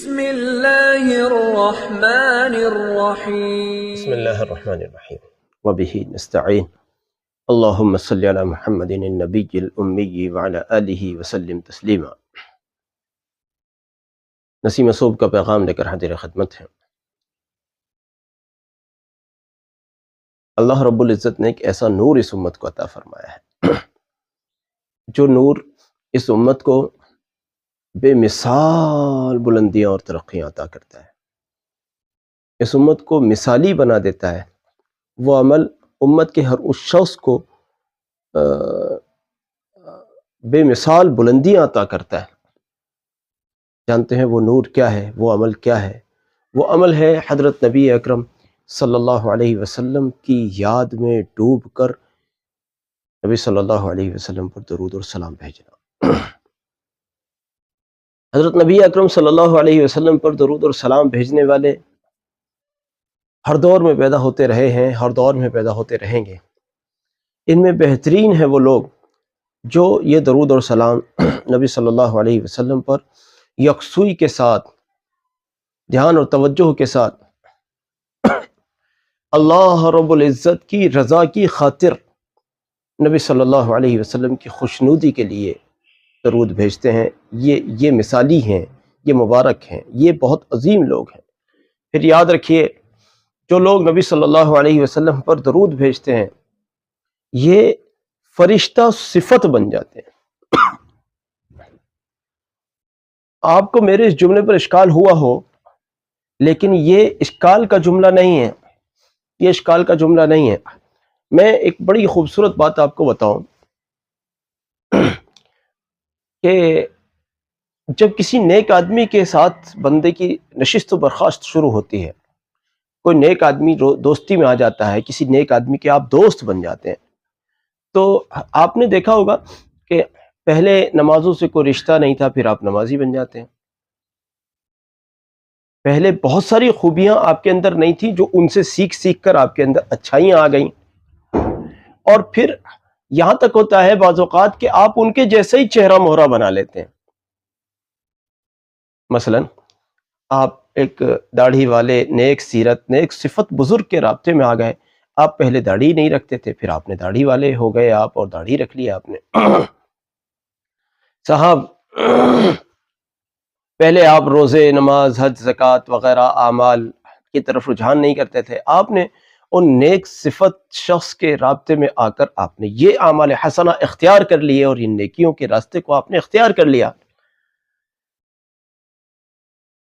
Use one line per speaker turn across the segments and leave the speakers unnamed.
بسم اللہ الرحمن الرحیم
بسم اللہ الرحمن الرحیم وبہ نستعین اللہم صلی علی محمد النبی الامی وعلی آلہ وسلم تسلیما۔ نسیم صوب کا پیغام لے کر حاضر خدمت ہے۔ اللہ رب العزت نے ایک ایسا نور اس امت کو عطا فرمایا ہے جو نور اس امت کو بے مثال بلندیاں اور ترقیاں عطا کرتا ہے، اس امت کو مثالی بنا دیتا ہے۔ وہ عمل امت کے ہر اس شخص کو بے مثال بلندیاں عطا کرتا ہے۔ جانتے ہیں وہ نور کیا ہے، وہ عمل کیا ہے؟ وہ عمل ہے حضرت نبی اکرم صلی اللہ علیہ وسلم کی یاد میں ڈوب کر نبی صلی اللہ علیہ وسلم پر درود اور سلام بھیجنا۔ حضرت نبی اکرم صلی اللہ علیہ وسلم پر درود اور سلام بھیجنے والے ہر دور میں پیدا ہوتے رہے ہیں، ہر دور میں پیدا ہوتے رہیں گے۔ ان میں بہترین ہیں وہ لوگ جو یہ درود اور سلام نبی صلی اللہ علیہ وسلم پر یکسوئی کے ساتھ، دھیان اور توجہ کے ساتھ اللہ رب العزت کی رضا کی خاطر نبی صلی اللہ علیہ وسلم کی خوشنودی کے لیے درود بھیجتے ہیں۔ یہ مثالی ہیں، یہ مبارک ہیں، یہ بہت عظیم لوگ ہیں۔ پھر یاد رکھیے، جو لوگ نبی صلی اللہ علیہ وسلم پر درود بھیجتے ہیں یہ فرشتہ صفت بن جاتے ہیں۔ آپ کو میرے اس جملے پر اشکال ہوا ہو، لیکن یہ اشکال کا جملہ نہیں ہے، یہ اشکال کا جملہ نہیں ہے۔ میں ایک بڑی خوبصورت بات آپ کو بتاؤں کہ جب کسی نیک آدمی کے ساتھ بندے کی نشست و برخاست شروع ہوتی ہے، کوئی نیک آدمی دوستی میں آ جاتا ہے، کسی نیک آدمی کے آپ دوست بن جاتے ہیں، تو آپ نے دیکھا ہوگا کہ پہلے نمازوں سے کوئی رشتہ نہیں تھا، پھر آپ نمازی بن جاتے ہیں۔ پہلے بہت ساری خوبیاں آپ کے اندر نہیں تھی جو ان سے سیکھ سیکھ کر آپ کے اندر اچھائیاں آ گئیں، اور پھر یہاں تک ہوتا ہے بعض اوقات کہ آپ ان کے جیسے ہی چہرہ مہرہ بنا لیتے ہیں۔ مثلا آپ ایک داڑھی والے نیک سیرت، نیک صفت بزرگ کے رابطے میں آ گئے۔ آپ پہلے داڑھی نہیں رکھتے تھے، پھر آپ نے داڑھی والے ہو گئے آپ، اور داڑھی رکھ لی آپ نے۔ صاحب پہلے آپ روزے، نماز، حج، زکوٰۃ وغیرہ اعمال کی طرف رجحان نہیں کرتے تھے، آپ نے ان نیک صفت شخص کے رابطے میں آ کر آپ نے یہ اعمال حسنہ اختیار کر لیے، اور ان نیکیوں کے راستے کو آپ نے اختیار کر لیا۔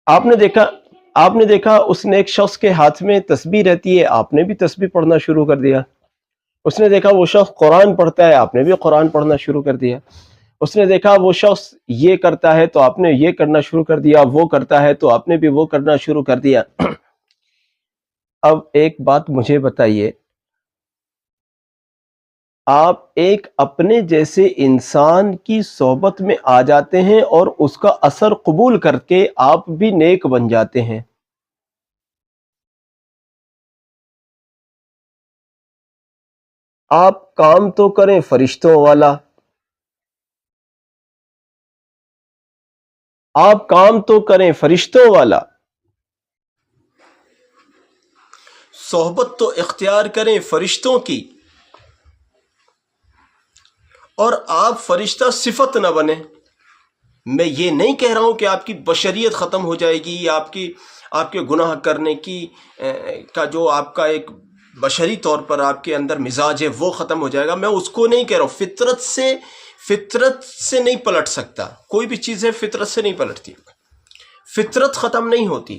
آپ نے دیکھا اس نیک شخص کے ہاتھ میں تسبیح رہتی ہے، آپ نے بھی تسبیح پڑھنا شروع کر دیا۔ اس نے دیکھا وہ شخص قرآن پڑھتا ہے، آپ نے بھی قرآن پڑھنا شروع کر دیا۔ اس نے دیکھا وہ شخص یہ کرتا ہے تو آپ نے یہ کرنا شروع کر دیا، وہ کرتا ہے تو آپ نے بھی وہ کرنا شروع کر دیا۔ اب ایک بات مجھے بتائیے، آپ ایک اپنے جیسے انسان کی صحبت میں آ جاتے ہیں اور اس کا اثر قبول کر کے آپ بھی نیک بن جاتے ہیں۔ آپ کام تو کریں فرشتوں والا، آپ کام تو کریں فرشتوں والا، صحبت تو اختیار کریں فرشتوں کی، اور آپ فرشتہ صفت نہ بنیں۔ میں یہ نہیں کہہ رہا ہوں کہ آپ کی بشریت ختم ہو جائے گی، یا آپ کے گناہ کرنے کی کا جو آپ کا ایک بشری طور پر آپ کے اندر مزاج ہے وہ ختم ہو جائے گا، میں اس کو نہیں کہہ رہا ہوں۔ فطرت سے نہیں پلٹ سکتا، کوئی بھی چیز ہے فطرت سے نہیں پلٹتی، فطرت ختم نہیں ہوتی۔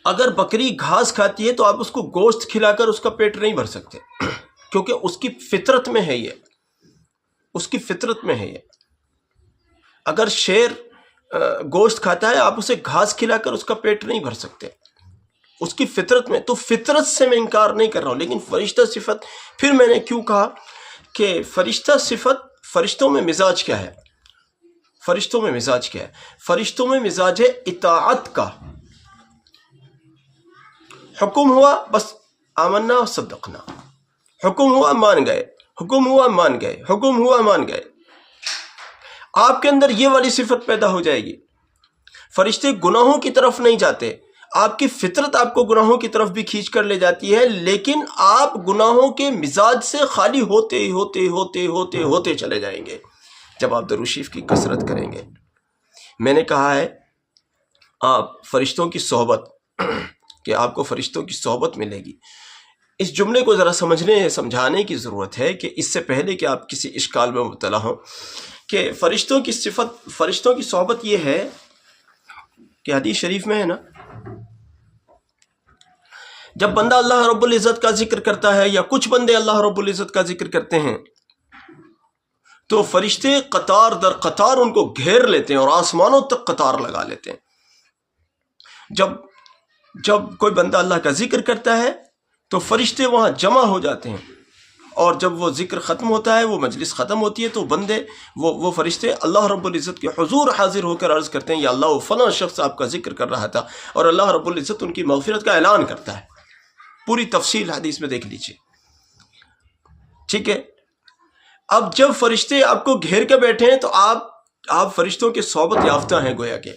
اگر بکری گھاس کھاتی ہے تو آپ اس کو گوشت کھلا کر اس کا پیٹ نہیں بھر سکتے، کیونکہ اس کی فطرت میں ہے، اس کی فطرت میں ہے یہ۔ اگر شیر گوشت کھاتا ہے، آپ اسے گھاس کھلا کر اس کا پیٹ نہیں بھر سکتے، اس کی فطرت میں۔ تو فطرت سے میں انکار نہیں کر رہا ہوں، لیکن فرشتہ صفت، پھر میں نے کیوں کہا کہ فرشتہ صفت، فرشتوں میں مزاج کیا ہے؟ فرشتوں میں مزاج کیا ہے؟ فرشتوں میں مزاج ہے اطاعت کا۔ حکم ہوا بس آمنا و صدقنا، حکم ہوا مان گئے، حکم ہوا مان گئے، حکم ہوا مان گئے۔ آپ کے اندر یہ والی صفت پیدا ہو جائے گی. فرشتے گناہوں کی طرف نہیں جاتے، آپ کی فطرت آپ کو گناہوں کی طرف بھی کھینچ کر لے جاتی ہے، لیکن آپ گناہوں کے مزاج سے خالی ہوتے ہوتے ہوتے ہوتے ہوتے چلے جائیں گے جب آپ درود شریف کی کثرت کریں گے. میں نے کہا ہے آپ فرشتوں کی صحبت، کہ آپ کو فرشتوں کی صحبت ملے گی. اس جملے کو ذرا سمجھانے کی ضرورت ہے کہ اس سے پہلے کہ آپ کسی اشکال میں مبتلا ہوں، کہ فرشتوں کی صفت، فرشتوں کی صحبت یہ ہے کہ حدیث شریف میں ہے نا، جب بندہ اللہ رب العزت کا ذکر کرتا ہے یا کچھ بندے اللہ رب العزت کا ذکر کرتے ہیں تو فرشتے قطار در قطار ان کو گھیر لیتے ہیں اور آسمانوں تک قطار لگا لیتے ہیں. جب کوئی بندہ اللہ کا ذکر کرتا ہے تو فرشتے وہاں جمع ہو جاتے ہیں، اور جب وہ ذکر ختم ہوتا ہے، وہ مجلس ختم ہوتی ہے، تو بندے وہ فرشتے اللہ رب العزت کے حضور حاضر ہو کر عرض کرتے ہیں یا اللہ فلاں شخص آپ کا ذکر کر رہا تھا، اور اللہ رب العزت ان کی مغفرت کا اعلان کرتا ہے. پوری تفصیل حدیث میں دیکھ لیجئے. ٹھیک ہے، اب جب فرشتے آپ کو گھیر کے بیٹھے ہیں تو آپ فرشتوں کے صحبت یافتہ ہیں گویا کہ.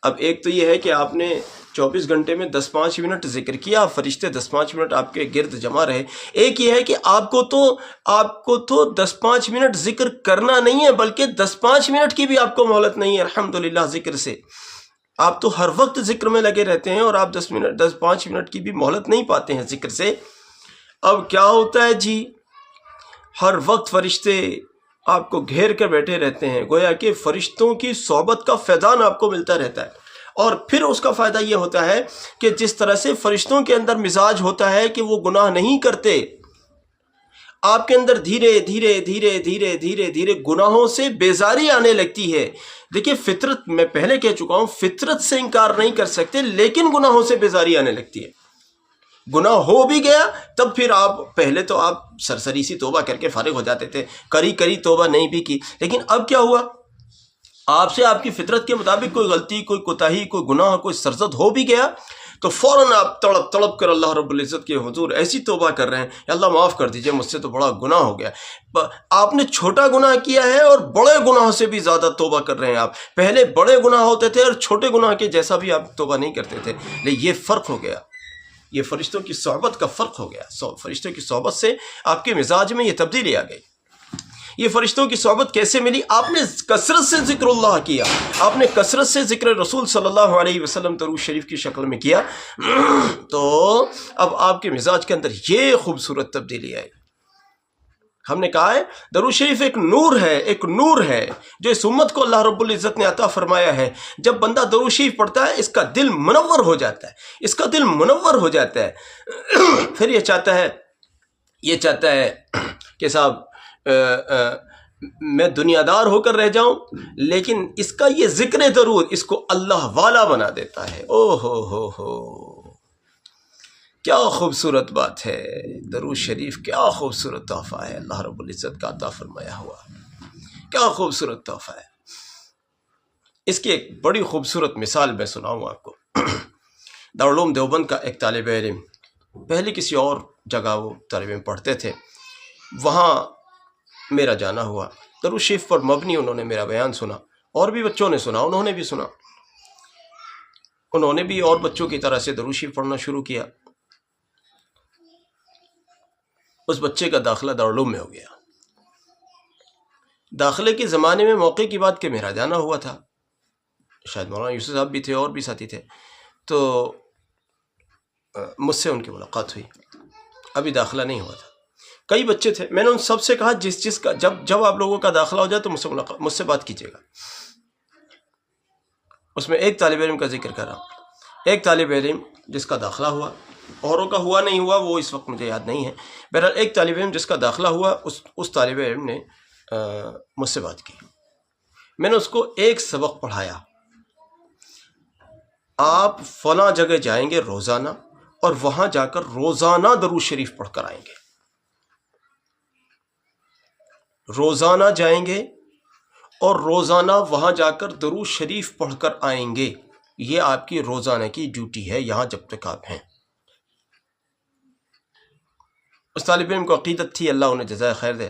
اب ایک تو یہ ہے کہ آپ نے 24 گھنٹے میں 10-5 منٹ ذکر کیا، فرشتے 10-5 منٹ آپ کے گرد جمع رہے. ایک یہ ہے کہ آپ کو تو 10-5 منٹ ذکر کرنا نہیں ہے، بلکہ 10-5 منٹ کی بھی آپ کو مہلت نہیں ہے. الحمدللہ ذکر سے آپ تو ہر وقت ذکر میں لگے رہتے ہیں، اور آپ 10-5 منٹ کی بھی مہلت نہیں پاتے ہیں ذکر سے. اب کیا ہوتا ہے جی، ہر وقت فرشتے آپ کو گھیر کر بیٹھے رہتے ہیں، گویا کہ فرشتوں کی صحبت کا فیضان آپ کو ملتا رہتا ہے. اور پھر اس کا فائدہ یہ ہوتا ہے کہ جس طرح سے فرشتوں کے اندر مزاج ہوتا ہے کہ وہ گناہ نہیں کرتے، آپ کے اندر دھیرے دھیرے دھیرے دھیرے دھیرے دھیرے گناہوں سے بیزاری آنے لگتی ہے. دیکھیے فطرت، میں پہلے کہہ چکا ہوں، فطرت سے انکار نہیں کر سکتے، لیکن گناہوں سے بیزاری آنے لگتی ہے. گناہ ہو بھی گیا تب پھر پہلے تو آپ سرسری سی توبہ کر کے فارغ ہو جاتے تھے، کری توبہ نہیں بھی کی. لیکن اب کیا ہوا، آپ سے آپ کی فطرت کے مطابق کوئی غلطی، کوئی کوتاہی، کوئی گناہ، کوئی سرزد ہو بھی گیا تو فوراً آپ تڑپ کر اللہ رب العزت کے حضور ایسی توبہ کر رہے ہیں، یا اللہ معاف کر دیجئے، مجھ سے تو بڑا گناہ ہو گیا. آپ نے چھوٹا گناہ کیا ہے اور بڑے گناہ سے بھی زیادہ توبہ کر رہے ہیں. آپ پہلے بڑے گناہ ہوتے تھے اور چھوٹے گناہ کے جیسا بھی آپ توبہ نہیں کرتے تھے. لیکن یہ فرق ہو گیا، یہ فرشتوں کی صحبت کا فرق ہو گیا. فرشتوں کی صحبت سے آپ کے مزاج میں یہ تبدیلی آ گئی. یہ فرشتوں کی صحبت کیسے ملی؟ آپ نے کثرت سے ذکر اللہ کیا، آپ نے کثرت سے ذکر رسول صلی اللہ علیہ وسلم درود شریف کی شکل میں کیا، تو اب آپ کے مزاج کے اندر یہ خوبصورت تبدیلی آئی. ہم نے کہا ہے درود شریف ایک نور ہے جو اس امت کو اللہ رب العزت نے عطا فرمایا ہے. جب بندہ درود شریف پڑھتا ہے اس کا دل منور ہو جاتا ہے، پھر یہ چاہتا ہے کہ صاحب میں دنیا دار ہو کر رہ جاؤں، لیکن اس کا یہ ذکر درود اس کو اللہ والا بنا دیتا ہے. او ہو کیا خوبصورت بات ہے. درود شریف کیا خوبصورت تحفہ ہے، اللہ رب العزت کا عطا فرمایا ہوا، کیا خوبصورت تحفہ ہے. اس کی ایک بڑی خوبصورت مثال میں سناؤں آپ کو. دارالعلوم دیوبند کا ایک طالب علم، پہلے کسی اور جگہ وہ طالب علم پڑھتے تھے، وہاں میرا جانا ہوا. درود شریف پر مبنی انہوں نے میرا بیان سنا، اور بھی بچوں نے سنا، انہوں نے بھی سنا، انہوں نے بھی اور بچوں کی طرح سے درود شریف پڑھنا شروع کیا. اس بچے کا داخلہ دارالعلوم میں ہو گیا. داخلے کے زمانے میں موقع کی بات کہ میرا جانا ہوا تھا، شاید مولانا یوسف صاحب بھی تھے اور بھی ساتھی تھے، تو مجھ سے ان کی ملاقات ہوئی. ابھی داخلہ نہیں ہوا تھا. کئی بچے تھے، میں نے ان سب سے کہا جس کا جب آپ لوگوں کا داخلہ ہو جائے تو مجھ سے بات کیجیے گا. اس میں ایک طالب علم کا ذکر کر رہا ہوں، ایک طالب علم جس کا داخلہ ہوا، اوروں کا ہوا نہیں ہوا وہ اس وقت مجھے یاد نہیں ہے. بہرحال ایک طالب علم جس کا داخلہ ہوا، اس طالب علم نے مجھ سے بات کی. میں نے اس کو ایک سبق پڑھایا، آپ فلاں جگہ جائیں گے روزانہ، اور وہاں جا کر روزانہ درود شریف پڑھ کر آئیں گے. روزانہ جائیں گے اور روزانہ وہاں جا کر درود شریف پڑھ کر آئیں گے. یہ آپ کی روزانہ کی ڈیوٹی ہے یہاں جب تک آپ ہیں. اس طالب علم کو عقیدت تھی، اللہ انہیں جزائے خیر دے.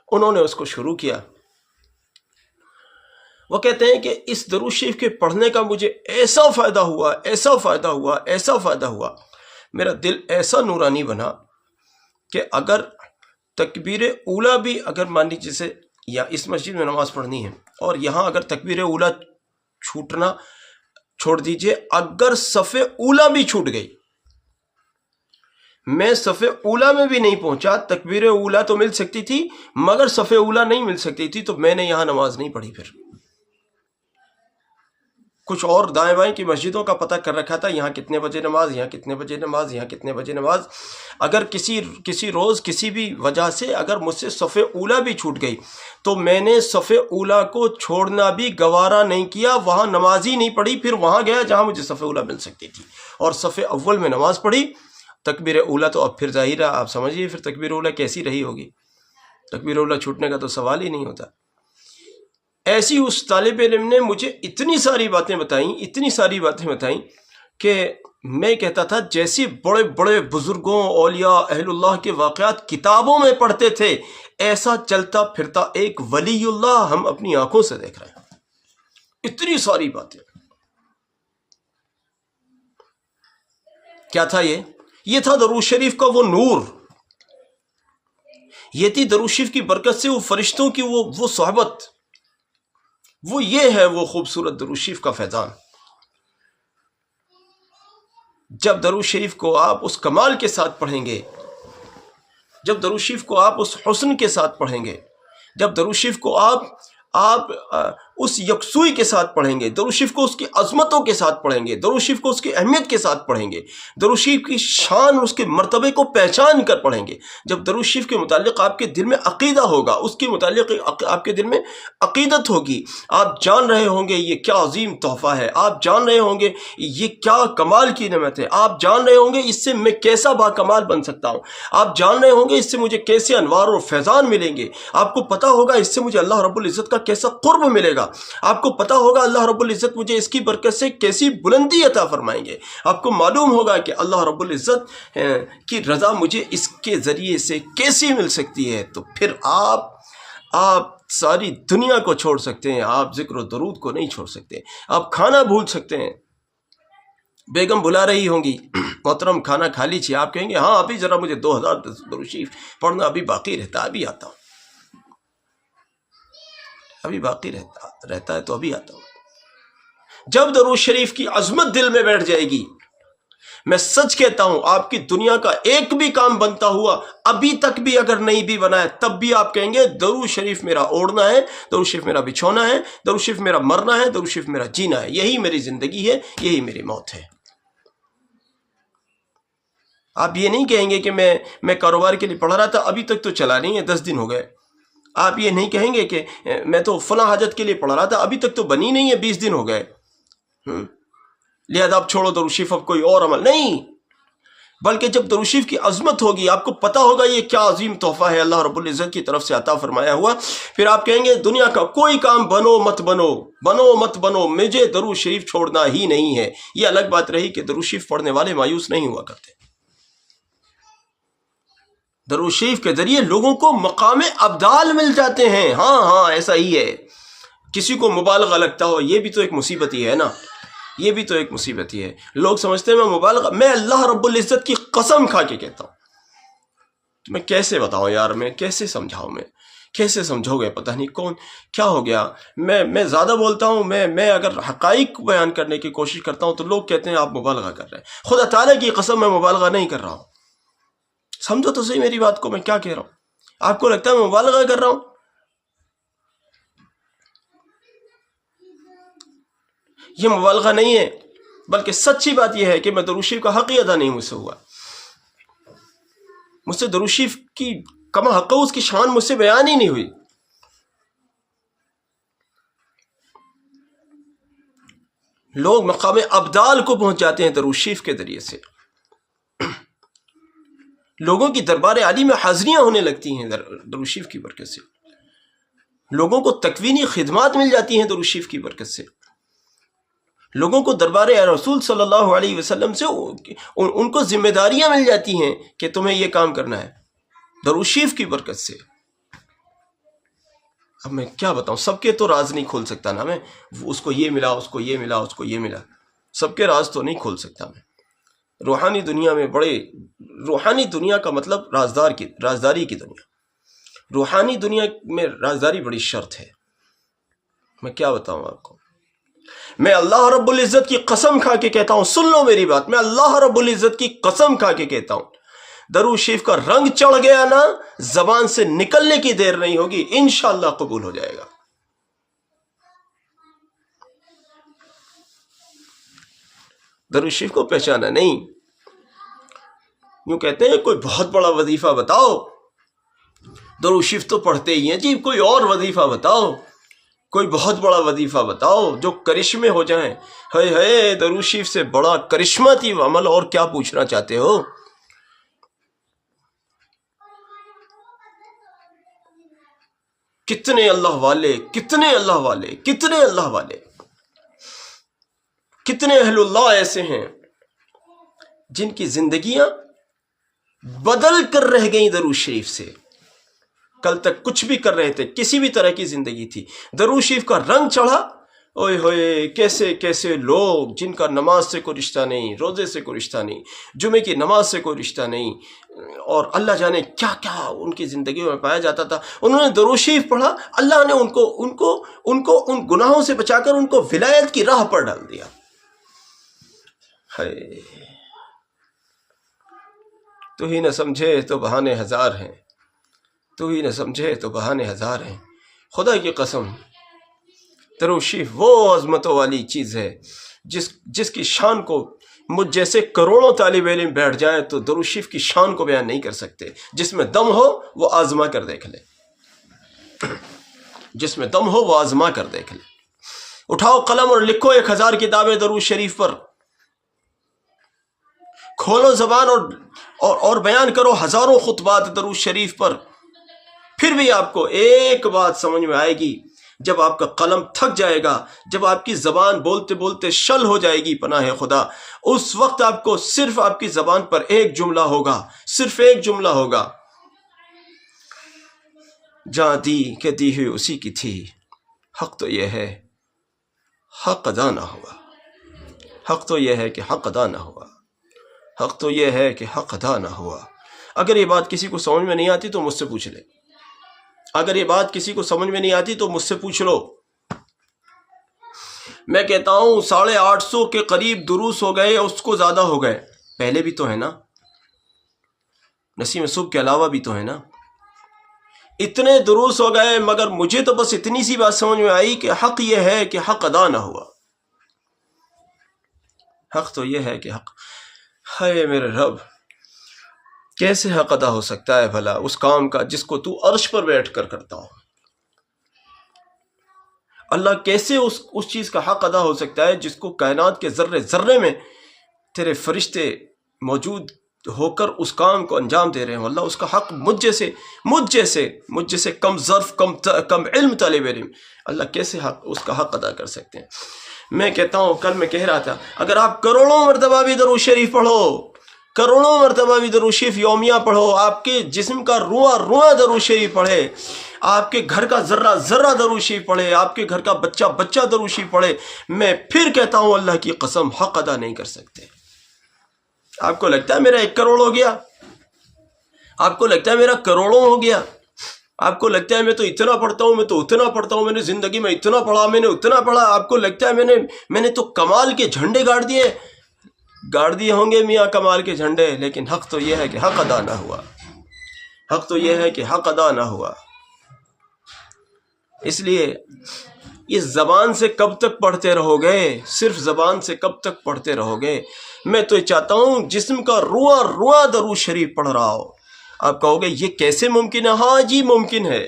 انہوں نے اس کو شروع کیا. وہ کہتے ہیں کہ اس درود شریف کے پڑھنے کا مجھے ایسا فائدہ ہوا، ایسا فائدہ ہوا، ایسا فائدہ ہوا، میرا دل ایسا نورانی بنا کہ اگر تکبیر اولیٰ بھی اگر مان لیجیے جیسے یا اس مسجد میں نماز پڑھنی ہے اور یہاں اگر تکبیر اولیٰ چھوٹنا چھوڑ دیجئے، اگر صف اولیٰ بھی چھوٹ گئی، میں صف اولیٰ میں بھی نہیں پہنچا، تکبیر اولیٰ تو مل سکتی تھی مگر صف اولیٰ نہیں مل سکتی تھی، تو میں نے یہاں نماز نہیں پڑھی۔ پھر کچھ اور دائیں بائیں کی مسجدوں کا پتہ کر رکھا تھا، یہاں کتنے بجے نماز، یہاں کتنے بجے نماز، یہاں کتنے بجے نماز۔ اگر کسی روز کسی بھی وجہ سے اگر مجھ سے صف اولیٰ بھی چھوٹ گئی تو میں نے صف اولیٰ کو چھوڑنا بھی گوارا نہیں کیا، وہاں نماز ہی نہیں پڑھی، پھر وہاں گیا جہاں مجھے صف اولیٰ مل سکتی تھی اور صف اول میں نماز پڑھی۔ تکبیر اولیٰ تو اب پھر ظاہر ہے، آپ سمجھیے پھر تکبیر اولیٰ کیسی رہی ہوگی، تکبیر اولیٰ چھوٹنے کا تو سوال ہی نہیں ہوتا۔ ایسی اس طالب علم نے مجھے اتنی ساری باتیں بتائیں کہ میں کہتا تھا جیسے بڑے بڑے بزرگوں، اولیاء، اہل اللہ کے واقعات کتابوں میں پڑھتے تھے، ایسا چلتا پھرتا ایک ولی اللہ ہم اپنی آنکھوں سے دیکھ رہے ہیں۔ اتنی ساری باتیں، کیا تھا یہ تھا درود شریف کا وہ نور، یہ تھی درود شریف کی برکت سے وہ فرشتوں کی وہ صحبت، وہ یہ ہے وہ خوبصورت درود شریف کا فیضان۔ جب درود شریف کو آپ اس کمال کے ساتھ پڑھیں گے، جب درود شریف کو آپ اس حسن کے ساتھ پڑھیں گے، جب درود شریف کو آپ اس یکسوئی کے ساتھ پڑھیں گے، درود شریف کو اس کی عظمتوں کے ساتھ پڑھیں گے، درود شریف کو اس کی اہمیت کے ساتھ پڑھیں گے، درود شریف کی شان اور اس کے مرتبے کو پہچان کر پڑھیں گے، جب درود شریف کے متعلق آپ کے دل میں عقیدہ ہوگا، اس کے متعلق آپ کے دل میں عقیدت ہوگی، آپ جان رہے ہوں گے یہ کیا عظیم تحفہ ہے، آپ جان رہے ہوں گے یہ کیا کمال کی نعمت ہے، آپ جان رہے ہوں گے اس سے میں کیسا با کمال بن سکتا ہوں، آپ جان رہے ہوں گے اس سے مجھے کیسے انوار اور فیضان ملیں گے، آپ کو پتہ ہوگا اس سے مجھے اللہ رب العزت کا کیسا قرب ملے گا، آپ کو پتہ ہوگا اللہ رب العزت مجھے اس کی برکت سے کیسی بلندی عطا فرمائیں گے، آپ کو معلوم ہوگا کہ اللہ رب العزت کی رضا مجھے اس کے ذریعے سے کیسی مل سکتی ہے۔ تو پھر آپ ساری دنیا کو چھوڑ سکتے ہیں، آپ ذکر و درود کو نہیں چھوڑ سکتے، آپ کھانا بھول سکتے ہیں، بیگم بلا رہی ہوں گی، محترم کھانا کھا لیجیے، آپ کہیں گے ہاں ابھی ذرا مجھے 2000 درود شریف پڑھنا ابھی باقی رہتا ہے، ابھی آتا ہوں، ابھی باقی رہتا ہے تو ابھی آتا ہوں۔ جب درود شریف کی عظمت دل میں بیٹھ جائے گی، میں سچ کہتا ہوں آپ کی دنیا کا ایک بھی کام بنتا ہوا ابھی تک بھی اگر نہیں بھی بنا ہے تب بھی آپ کہیں گے درود شریف میرا اوڑھنا ہے، درود شریف میرا بچھونا ہے، درود شریف میرا مرنا ہے، درود شریف میرا جینا ہے، یہی میری زندگی ہے، یہی میری موت ہے۔ آپ یہ نہیں کہیں گے کہ میں کاروبار کے لیے پڑھ رہا تھا ابھی تک تو چلا نہیں ہے، 10 دن ہو گئے۔ آپ یہ نہیں کہیں گے کہ میں تو فلاں حاجت کے لیے پڑھ رہا تھا ابھی تک تو بنی نہیں ہے، 20 دن ہو گئے، لہذا آپ چھوڑو درود شریف، اب کوئی اور عمل نہیں۔ بلکہ جب درود شریف کی عظمت ہوگی، آپ کو پتہ ہوگا یہ کیا عظیم تحفہ ہے اللہ رب العزت کی طرف سے عطا فرمایا ہوا، پھر آپ کہیں گے دنیا کا کوئی کام بنو مت بنو، مجھے درود شریف چھوڑنا ہی نہیں ہے۔ یہ الگ بات رہی کہ درود شریف پڑھنے والے مایوس نہیں ہوا کرتے۔ درود شریف کے ذریعے لوگوں کو مقام ابدال مل جاتے ہیں۔ ہاں ایسا ہی ہے۔ کسی کو مبالغہ لگتا ہو، یہ بھی تو ایک مصیبت ہی ہے نا، یہ بھی تو ایک مصیبت ہی ہے۔ لوگ سمجھتے ہیں میں اللہ رب العزت کی قسم کھا کے کہتا ہوں، تو میں کیسے بتاؤں یار، میں کیسے سمجھاؤں، میں کیسے سمجھو گے، پتہ نہیں کون کیا ہو گیا۔ میں زیادہ بولتا ہوں، میں اگر حقائق بیان کرنے کی کوشش کرتا ہوں تو لوگ کہتے ہیں آپ مبالغہ کر رہے ہیں۔ خدا تعالیٰ کی قسم میں مبالغہ نہیں کر رہا ہوں، سمجھو تو صحیح میری بات کو، میں کیا کہہ رہا ہوں۔ آپ کو لگتا ہے میں مبالغہ کر رہا ہوں؟ یہ مبالغہ نہیں ہے، بلکہ سچی بات یہ ہے کہ میں درود شریف کا حق ہی ادا نہیں مجھ سے ہوا، مجھ سے درود شریف کی کما حق اس کی شان مجھ سے بیان ہی نہیں ہوئی۔ لوگ مقام ابدال کو پہنچ جاتے ہیں درود شریف کے ذریعے سے، لوگوں کی دربار عالی میں حاضریاں ہونے لگتی ہیں درود شریف کی برکت سے، لوگوں کو تکوینی خدمات مل جاتی ہیں درود شریف کی برکت سے، لوگوں کو دربار رسول صلی اللہ علیہ وسلم سے ان کو ذمہ داریاں مل جاتی ہیں کہ تمہیں یہ کام کرنا ہے درود شریف کی برکت سے۔ اب میں کیا بتاؤں، سب کے تو راز نہیں کھول سکتا نا میں، اس کو یہ ملا، اس کو یہ ملا، اس کو یہ ملا، سب کے راز تو نہیں کھول سکتا میں۔ روحانی دنیا میں روحانی دنیا کا مطلب رازداری کی دنیا، روحانی دنیا میں رازداری بڑی شرط ہے۔ میں کیا بتاؤں آپ کو، میں اللہ رب العزت کی قسم کھا کے کہتا ہوں، سن لو میری بات، میں اللہ رب العزت کی قسم کھا کے کہتا ہوں، درود شریف کا رنگ چڑھ گیا نا، زبان سے نکلنے کی دیر نہیں ہوگی، انشاءاللہ قبول ہو جائے گا۔ درود شریف کو پہچانا نہیں، یوں کہتے ہیں کوئی بہت بڑا وظیفہ بتاؤ، درود شریف تو پڑھتے ہی ہیں جی، کوئی اور وظیفہ بتاؤ، کوئی بہت بڑا وظیفہ بتاؤ جو کرشمے ہو جائیں۔ ہے درود شریف سے بڑا کرشماتی عمل اور کیا پوچھنا چاہتے ہو؟ کتنے اللہ والے، کتنے اللہ والے، کتنے اللہ والے، کتنے اہل اللہ ایسے ہیں جن کی زندگیاں بدل کر رہ گئیں درود شریف سے۔ کل تک کچھ بھی کر رہے تھے، کسی بھی طرح کی زندگی تھی، درود شریف کا رنگ چڑھا، اوئے ہوئے کیسے کیسے لوگ جن کا نماز سے کوئی رشتہ نہیں، روزے سے کوئی رشتہ نہیں، جمعے کی نماز سے کوئی رشتہ نہیں، اور اللہ جانے کیا کیا ان کی زندگیوں میں پایا جاتا تھا، انہوں نے درود شریف پڑھا، اللہ نے ان کو ان گناہوں سے بچا کر ان کو ولایت کی راہ پر ڈال دیا۔ تو ہی نہ سمجھے تو بہانے ہزار ہیں، تو ہی نہ سمجھے تو بہانے ہزار ہیں۔ خدا کی قسم، درود شریف وہ عظمتوں والی چیز ہے جس کی شان کو مجھ جیسے کروڑوں طالب علم بیٹھ جائیں تو درود شریف کی شان کو بیان نہیں کر سکتے۔ جس میں دم ہو وہ آزما کر دیکھ لے، جس میں دم ہو وہ آزما کر دیکھ لے۔ اٹھاؤ قلم اور لکھو 1000 کتابیں درود شریف پر، کھولو زبان اور بیان کرو ہزاروں خطبات درود شریف پر، پھر بھی آپ کو ایک بات سمجھ میں آئے گی، جب آپ کا قلم تھک جائے گا، جب آپ کی زبان بولتے بولتے شل ہو جائے گی، پناہ خدا، اس وقت آپ کو صرف آپ کی زبان پر ایک جملہ ہوگا، صرف ایک جملہ ہوگا، جہاں دی کہ دی ہوئی اسی کی تھی، حق تو یہ ہے حق ادا نہ ہوا، حق تو یہ ہے کہ حق ادا نہ ہوا، حق تو یہ ہے کہ حق ادا نہ ہوا۔ اگر یہ بات کسی کو سمجھ میں نہیں آتی تو مجھ سے پوچھ لے، اگر یہ بات کسی کو سمجھ میں نہیں آتی تو مجھ سے پوچھ لو۔ میں کہتا ہوں 850 کے قریب دروس ہو گئے، اس کو زیادہ ہو گئے، پہلے بھی تو ہے نا، نسیم صبح کے علاوہ بھی تو ہے نا، اتنے دروس ہو گئے، مگر مجھے تو بس اتنی سی بات سمجھ میں آئی کہ حق یہ ہے کہ حق ادا نہ ہوا، حق تو یہ ہے کہ حق، ہائے میرے رب، کیسے حق ادا ہو سکتا ہے بھلا اس کام کا جس کو تو عرش پر بیٹھ کر کرتا ہو؟ اللہ کیسے اس چیز کا حق ادا ہو سکتا ہے جس کو کائنات کے ذرے ذرے میں تیرے فرشتے موجود ہو کر اس کام کو انجام دے رہے ہیں؟ اللہ اس کا حق مجھ جیسے کم ظرف کم علم طالب علم، اللہ کیسے اس کا حق ادا کر سکتے ہیں؟ میں کہتا ہوں، کل میں کہہ رہا تھا، اگر آپ کروڑوں مرتبہ بھی درود شریف پڑھو، کروڑوں مرتبہ بھی درود شریف یومیہ پڑھو، آپ کے جسم کا رواں رواں درود شریف پڑھے، آپ کے گھر کا ذرہ ذرہ درود شریف پڑھے، آپ کے گھر کا بچہ بچہ درود شریف پڑھے، میں پھر کہتا ہوں اللہ کی قسم حق ادا نہیں کر سکتے۔ آپ کو لگتا ہے میرا 1 کروڑ ہو گیا؟ آپ کو لگتا ہے میرا کروڑوں ہو گیا؟ آپ کو لگتا ہے میں تو اتنا پڑھتا ہوں، میں تو اتنا پڑھتا ہوں، میں نے زندگی میں اتنا پڑھا، میں نے اتنا پڑھا؟ آپ کو لگتا ہے میں نے تو کمال کے جھنڈے گاڑ دیے ہوں گے میاں کمال کے جھنڈے، لیکن حق تو یہ ہے کہ حق ادا نہ ہوا، حق تو یہ ہے کہ حق ادا نہ ہوا۔ اس لیے اس زبان سے کب تک پڑھتے رہو گے؟ صرف زبان سے کب تک پڑھتے رہو گے؟ میں تو یہ چاہتا ہوں جسم کا رواں رواں درود شریف پڑھ رہا ہو۔ آپ کہو گے یہ کیسے ممکن ہے؟ ہاں جی ممکن ہے،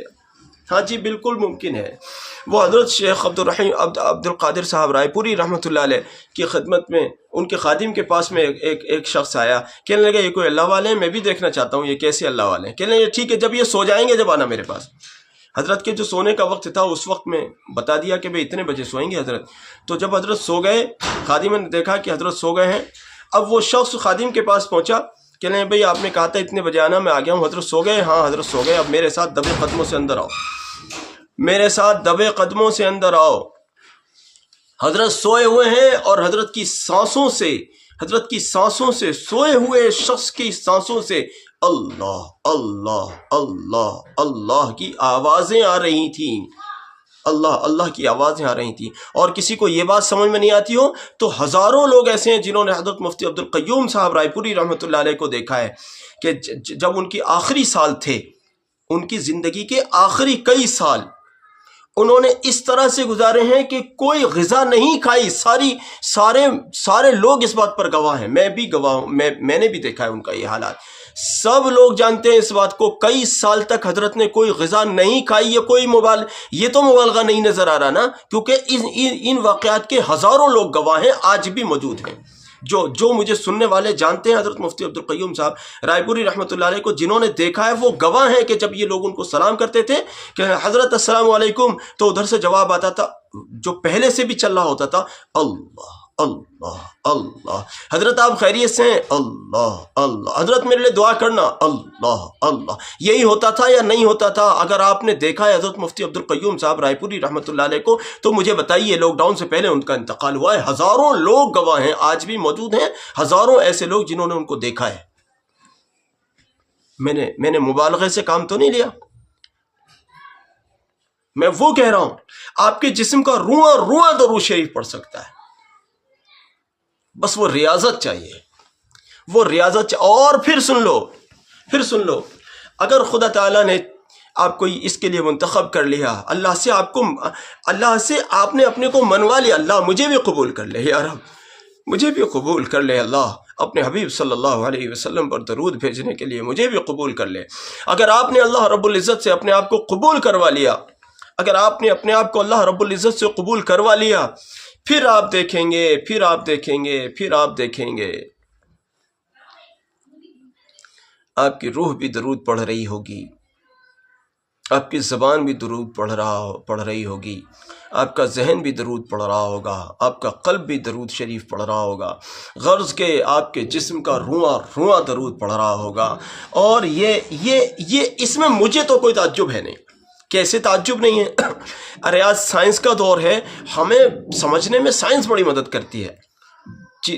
ہاں جی بالکل ممکن ہے۔ وہ حضرت شیخ عبد القادر صاحب رائے پوری رحمۃ اللہ علیہ کی خدمت میں، ان کے خادم کے پاس میں ایک شخص آیا، کہنے لگا یہ کوئی اللہ والے ہیں، میں بھی دیکھنا چاہتا ہوں یہ کیسے اللہ والے ہیں۔ کہنے لگے ٹھیک ہے، جب یہ سو جائیں گے جب آنا میرے پاس۔ حضرت کے جو سونے کا وقت تھا اس وقت میں بتا دیا کہ بھئی اتنے بجے سوئیں گے حضرت۔ تو جب حضرت سو گئے، خادم نے دیکھا کہ حضرت سو گئے ہیں، اب وہ شخص خادم کے پاس پہنچا، کہنے لگے بھئی آپ نے کہا تھا اتنے بجے آنا، میں آ گیا ہوں، حضرت سو گئے؟ ہاں حضرت سو گئے، اب میرے ساتھ دبے قدموں سے اندر آؤ۔ میرے ساتھ دبے قدموں سے اندر آؤ۔ حضرت سوئے ہوئے ہیں اور حضرت کی سانسوں سے سوئے ہوئے شخص کی سانسوں سے اللہ اللہ اللہ اللہ کی آوازیں آ رہی تھیں، اللہ اللہ کی آوازیں آ رہی تھیں۔ اور کسی کو یہ بات سمجھ میں نہیں آتی ہو تو ہزاروں لوگ ایسے ہیں جنہوں نے حضرت مفتی عبدالقیوم صاحب رائے پوری رحمۃ اللہ علیہ کو دیکھا ہے کہ جب ان کی آخری سال تھے، ان کی زندگی کے آخری کئی سال انہوں نے اس طرح سے گزارے ہیں کہ کوئی غذا نہیں کھائی۔ سارے لوگ اس بات پر گواہ ہیں، میں بھی گواہ ہوں، میں نے بھی دیکھا ہے ان کا یہ حالات، سب لوگ جانتے ہیں اس بات کو۔ کئی سال تک حضرت نے کوئی غذا نہیں کھائی۔ یہ تو مبالغہ نہیں نظر آ رہا نا، کیونکہ ان واقعات کے ہزاروں لوگ گواہ ہیں، آج بھی موجود ہیں۔ جو مجھے سننے والے جانتے ہیں حضرت مفتی عبدالقیوم صاحب رائے پوری رحمۃ اللہ علیہ کو، جنہوں نے دیکھا ہے، وہ گواہ ہیں کہ جب یہ لوگ ان کو سلام کرتے تھے کہ حضرت السلام علیکم، تو ادھر سے جواب آتا تھا جو پہلے سے بھی چل رہا ہوتا تھا، اللہ اللہ اللہ، حضرت آپ خیریت سے ہیں، اللہ اللہ، حضرت میرے لیے دعا کرنا، اللہ اللہ۔ یہی ہوتا تھا یا نہیں ہوتا تھا؟ اگر آپ نے دیکھا ہے حضرت مفتی عبدالقیوم صاحب رائے پوری رحمۃ اللہ علیہ کو تو مجھے بتائیے، لاک ڈاؤن سے پہلے ان کا انتقال ہوا ہے، ہزاروں لوگ گواہ ہیں، آج بھی موجود ہیں ہزاروں ایسے لوگ جنہوں نے ان کو دیکھا ہے۔ میں نے مبالغے سے کام تو نہیں لیا، میں وہ کہہ رہا ہوں آپ کے جسم کا رواں رواں درود شریف پڑھ سکتا ہے، بس وہ ریاضت چاہیے، وہ ریاضت اور پھر سن لو، اگر خدا تعالیٰ نے آپ کو اس کے لیے منتخب کر لیا، اللہ سے آپ نے اپنے کو منوا لیا، اللہ مجھے بھی قبول کر لے یا رب، مجھے بھی قبول کر لے اللہ، اپنے حبیب صلی اللہ علیہ وسلم پر درود بھیجنے کے لیے مجھے بھی قبول کر لے۔ اگر آپ نے اللہ رب العزت سے اپنے آپ کو قبول کروا لیا، اگر آپ نے اپنے آپ کو اللہ رب العزت سے قبول کروا لیا، پھر آپ دیکھیں گے آپ کی روح بھی درود پڑھ رہی ہوگی، آپ کی زبان بھی درود پڑھ رہی ہوگی، آپ کا ذہن بھی درود پڑھ رہا ہوگا، آپ کا قلب بھی درود شریف پڑھ رہا ہوگا، غرض کہ آپ کے جسم کا رواں رواں درود پڑھ رہا ہوگا۔ اور یہ اس میں مجھے تو کوئی تعجب ہے نہیں، کیسے تعجب نہیں ہے؟ ارے آج سائنس کا دور ہے، ہمیں سمجھنے میں سائنس بڑی مدد کرتی ہے،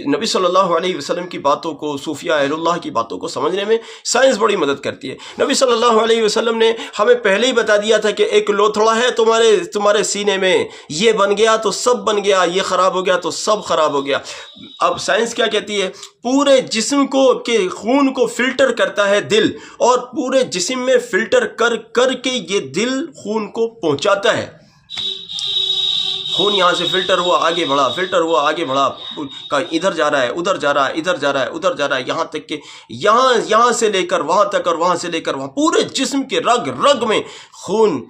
نبی صلی اللہ علیہ وسلم کی باتوں کو، صوفیاء اہل اللہ کی باتوں کو سمجھنے میں سائنس بڑی مدد کرتی ہے۔ نبی صلی اللہ علیہ وسلم نے ہمیں پہلے ہی بتا دیا تھا کہ ایک لوتھڑا ہے تمہارے سینے میں، یہ بن گیا تو سب بن گیا، یہ خراب ہو گیا تو سب خراب ہو گیا۔ اب سائنس کیا کہتی ہے؟ پورے جسم کے خون کو فلٹر کرتا ہے دل، اور پورے جسم میں فلٹر کر کے یہ دل خون کو پہنچاتا ہے۔ خون یہاں سے فلٹر ہوا آگے بڑھا، ادھر جا رہا ہے، یہاں تک کہ یہاں سے لے کر وہاں تک، اور وہاں سے لے کر وہاں، پورے جسم کے رگ میں خون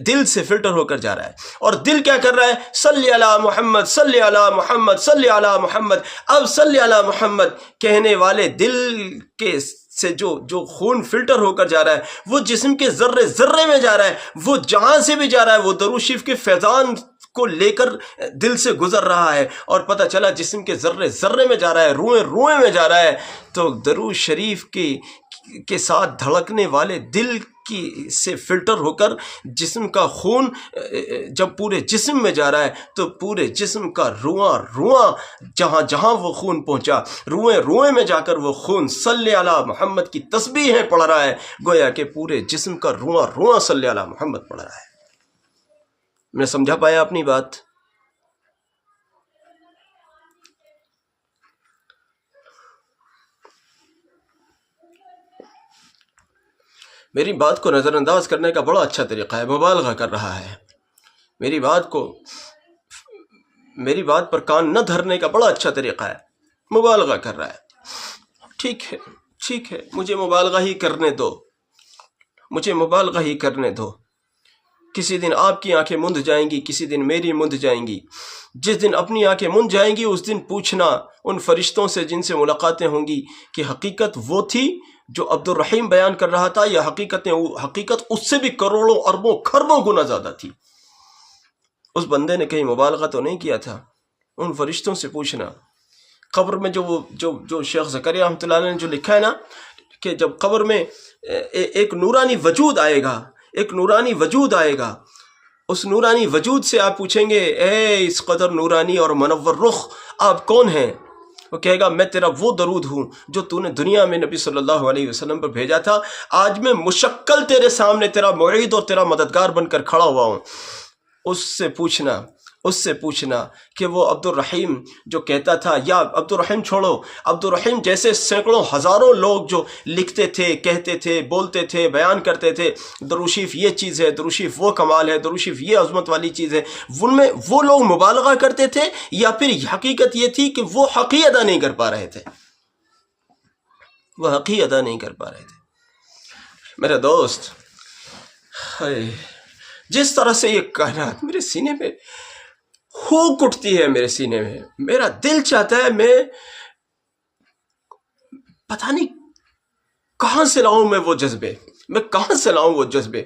دل سے فلٹر ہو کر جا رہا ہے۔ اور دل کیا کر رہا ہے؟ صلی علی محمد، صلی علی محمد، صلی علی محمد۔ اب صلی علی محمد کہنے والے دل کے سے جو خون فلٹر ہو کر جا رہا ہے، وہ جسم کے ذرے میں جا رہا ہے، وہ جہاں سے بھی جا رہا ہے وہ درود شریف کے فیضان کو لے کر دل سے گزر رہا ہے، اور پتہ چلا جسم کے ذرے میں جا رہا ہے، روئیں میں جا رہا ہے۔ تو درود شریف کے ساتھ دھڑکنے والے دل سے فلٹر ہو کر جسم کا خون جب پورے جسم میں جا رہا ہے تو پورے جسم کا رواں جہاں وہ خون پہنچا، روئیں میں جا کر وہ خون صلی علی محمد کی تسبیحیں پڑھ رہا ہے، گویا کہ پورے جسم کا رواں صلی علی محمد پڑھ رہا ہے۔ میں سمجھا پایا اپنی بات؟ میری بات کو نظر انداز کرنے کا بڑا اچھا طریقہ ہے، مبالغہ کر رہا ہے۔ میری بات پر کان نہ دھرنے کا بڑا اچھا طریقہ ہے، مبالغہ کر رہا ہے۔ ٹھیک ہے، مجھے مبالغہ ہی کرنے دو۔ کسی دن آپ کی آنکھیں مند جائیں گی، کسی دن میری مند جائیں گی۔ جس دن اپنی آنکھیں مند جائیں گی اس دن پوچھنا ان فرشتوں سے جن سے ملاقاتیں ہوں گی کہ حقیقت وہ تھی جو عبد الرحیم بیان کر رہا تھا، یا حقیقت اس سے بھی کروڑوں اربوں خربوں گنا زیادہ تھی؟ اس بندے نے کہیں مبالغہ تو نہیں کیا تھا؟ ان فرشتوں سے پوچھنا۔ قبر میں جو شیخ زکریا رحمۃ اللہ علیہ نے جو لکھا ہے نا کہ جب قبر میں ایک نورانی وجود آئے گا، اس نورانی وجود سے آپ پوچھیں گے اے اس قدر نورانی اور منور رخ آپ کون ہیں؟ وہ کہے گا میں تیرا وہ درود ہوں جو تو نے دنیا میں نبی صلی اللہ علیہ وسلم پر بھیجا تھا. آج میں مشکل تیرے سامنے تیرا معید اور تیرا مددگار بن کر کھڑا ہوا ہوں. اس سے پوچھنا کہ وہ عبد الرحیم جو کہتا تھا، یا عبد الرحیم چھوڑو، عبد الرحیم جیسے سینکڑوں ہزاروں لوگ جو لکھتے تھے، کہتے تھے، بولتے تھے، بیان کرتے تھے درود شریف یہ چیز ہے، درود شریف وہ کمال ہے، درود شریف یہ عظمت والی چیز ہے، ان میں وہ لوگ مبالغہ کرتے تھے یا پھر حقیقت یہ تھی کہ وہ حق ہی ادا نہیں کر پا رہے تھے، وہ حق ہی ادا نہیں کر پا رہے تھے. میرے دوست، جس طرح سے یہ کائنات میرے سینے میں ہوک اٹھتی ہے، میرے سینے میں میرا دل چاہتا ہے میں پتہ نہیں کہاں سے لاؤں میں کہاں سے لاؤں وہ جذبے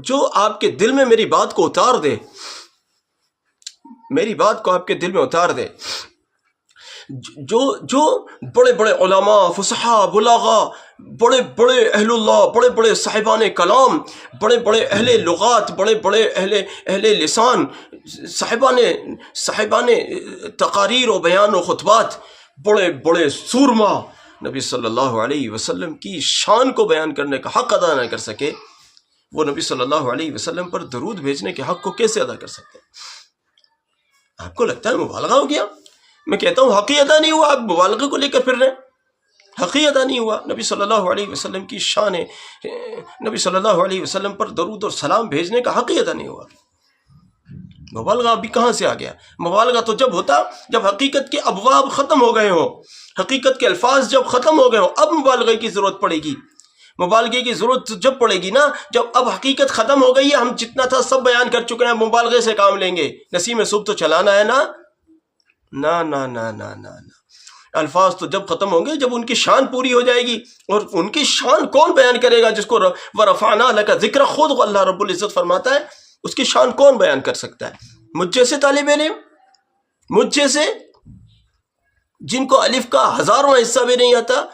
جو آپ کے دل میں میری بات کو اتار دے، میری بات کو آپ کے دل میں اتار دے. جو بڑے بڑے علماء، فصحاء، بلاغا، بڑے بڑے اہل اللہ، بڑے بڑے صاحبان کلام، بڑے بڑے اہل لغات، بڑے بڑے اہل لسان، صاحبان تقاریر و بیان و خطبات، بڑے بڑے سورما نبی صلی اللہ علیہ وسلم کی شان کو بیان کرنے کا حق ادا نہ کر سکے، وہ نبی صلی اللہ علیہ وسلم پر درود بھیجنے کے حق کو کیسے ادا کر سکتے؟ آپ کو لگتا ہے مبالغہ ہو گیا؟ میں کہتا ہوں حق ہی ادا نہیں ہوا. آپ مبالغے کو لے کر پھر رہے ہیں، حق ہی ادا نہیں ہوا. نبی صلی اللہ علیہ وسلم کی شان ہے، نبی صلی اللہ علیہ وسلم پر درود اور سلام بھیجنے کا حق ہی ادا نہیں ہوا. مبالغہ ابھی کہاں سے آ گیا؟ مبالغہ تو جب ہوتا جب حقیقت کے ابواب ختم ہو گئے ہوں، حقیقت کے الفاظ جب ختم ہو گئے ہوں، اب مبالغے کی ضرورت پڑے گی. مبالغے کی ضرورت جب پڑے گی نا، جب اب حقیقت ختم ہو گئی ہے، ہم جتنا تھا سب بیان کر چکے ہیں، مبالغے سے کام لیں گے. نسیم صبح تو چلانا ہے نا. نا نا نا نا نا نا، الفاظ تو جب ختم ہوں گے جب ان کی شان پوری ہو جائے گی. اور ان کی شان کون بیان کرے گا؟ جس کو وَرَفَعْنَا لَكَ ذِكْرَ، خود اللہ رب العزت فرماتا ہے اس کی شان کون بیان کر سکتا ہے؟ مجھ جیسے طالب علم، مجھ جیسے جن کو الف کا ہزارواں حصہ بھی نہیں آتا،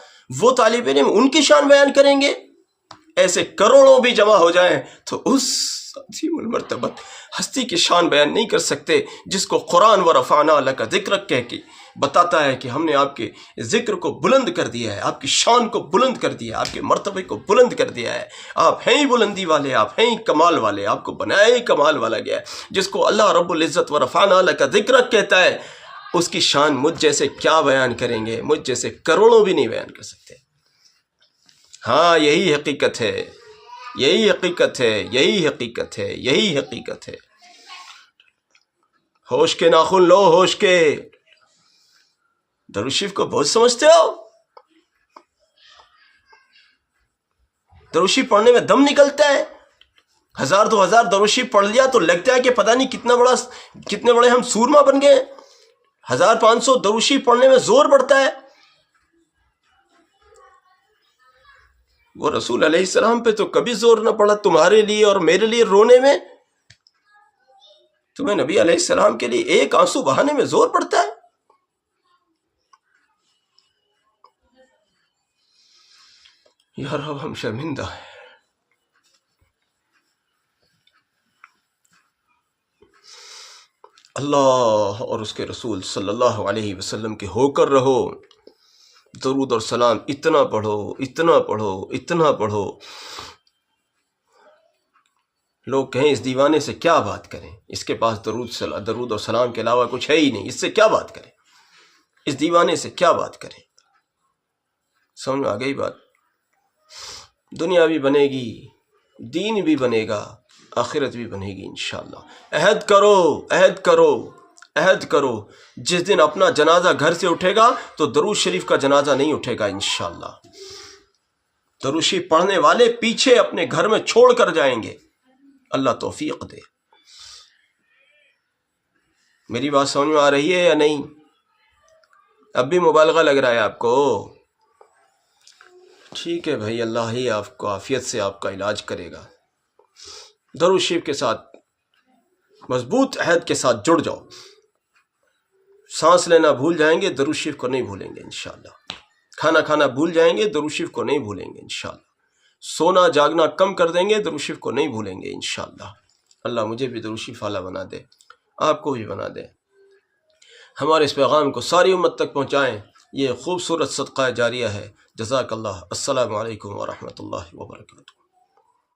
وہ طالب علم ان کی شان بیان کریں گے؟ ایسے کروڑوں بھی جمع ہو جائیں تو اس عظیم المرتبت ہستی کی شان بیان نہیں کر سکتے جس کو قرآن وَرَفَعْنَا لَكَ ذِكْرَ کہہ کے بتاتا ہے کہ ہم نے آپ کے ذکر کو بلند کر دیا ہے، آپ کی شان کو بلند کر دیا ہے، آپ کے مرتبے کو بلند کر دیا ہے. آپ ہیں ہی بلندی والے، آپ ہیں ہی کمال والے، آپ کو بنایا ہی کمال والا گیا ہے. جس کو اللہ رب العزت وَرَفَعْنَا لَكَ ذِكْرَ کہتا ہے، اس کی شان مجھ جیسے کیا بیان کریں گے؟ مجھ جیسے کروڑوں بھی نہیں بیان کر سکتے. ہاں، یہی حقیقت ہے، یہی حقیقت ہے، یہی حقیقت ہے، یہی حقیقت ہے. ہوش کے ناخن لو، ہوش کے. درود شریف کو بہت سمجھتے ہو؟ درود شریف پڑھنے میں دم نکلتا ہے. 1000-2000 درود شریف پڑھ لیا تو لگتا ہے کہ پتہ نہیں کتنے بڑے ہم سورما بن گئے. 1500 درود شریف پڑھنے میں زور پڑتا ہے. وہ رسول علیہ السلام پہ تو کبھی زور نہ پڑا تمہارے لیے اور میرے لیے رونے میں. تمہیں نبی علیہ السلام کے لیے ایک آنسو بہانے میں زور پڑتا ہے. یا رب ہم شرمندہ ہیں. اللہ اور اس کے رسول صلی اللہ علیہ وسلم کے ہو کر رہو. درود اور سلام اتنا پڑھو، اتنا پڑھو، اتنا پڑھو. لوگ کہیں اس دیوانے سے کیا بات کریں، اس کے پاس درود اور سلام کے علاوہ کچھ ہے ہی نہیں، اس سے کیا بات کریں، اس دیوانے سے کیا بات کریں. سمجھ میں آ گئی بات؟ دنیا بھی بنے گی، دین بھی بنے گا، آخرت بھی بنے گی انشاءاللہ. عہد کرو، عہد کرو، عہد کرو. جس دن اپنا جنازہ گھر سے اٹھے گا تو درود شریف کا جنازہ نہیں اٹھے گا انشاءاللہ. درود شریف پڑھنے والے پیچھے اپنے گھر میں چھوڑ کر جائیں گے. اللہ توفیق دے. میری بات سمجھ میں آ رہی ہے یا نہیں؟ اب بھی مبالغہ لگ رہا ہے آپ کو؟ ٹھیک ہے بھائی، اللہ ہی آپ کو عافیت سے آپ کا علاج کرے گا. درود شریف کے ساتھ مضبوط عہد کے ساتھ جڑ جاؤ. سانس لینا بھول جائیں گے، درود شریف کو نہیں بھولیں گے انشاءاللہ. کھانا کھانا بھول جائیں گے، درود شریف کو نہیں بھولیں گے انشاءاللہ. سونا جاگنا کم کر دیں گے، درود شریف کو نہیں بھولیں گے انشاءاللہ. اللہ مجھے بھی دروشی فالہ بنا دے، آپ کو بھی بنا دے۔ ہمارے اس پیغام کو ساری امت تک پہنچائیں، یہ خوبصورت صدقہ جاریہ ہے۔ جزاک اللہ۔ السلام علیکم ورحمۃ اللہ وبرکاتہ۔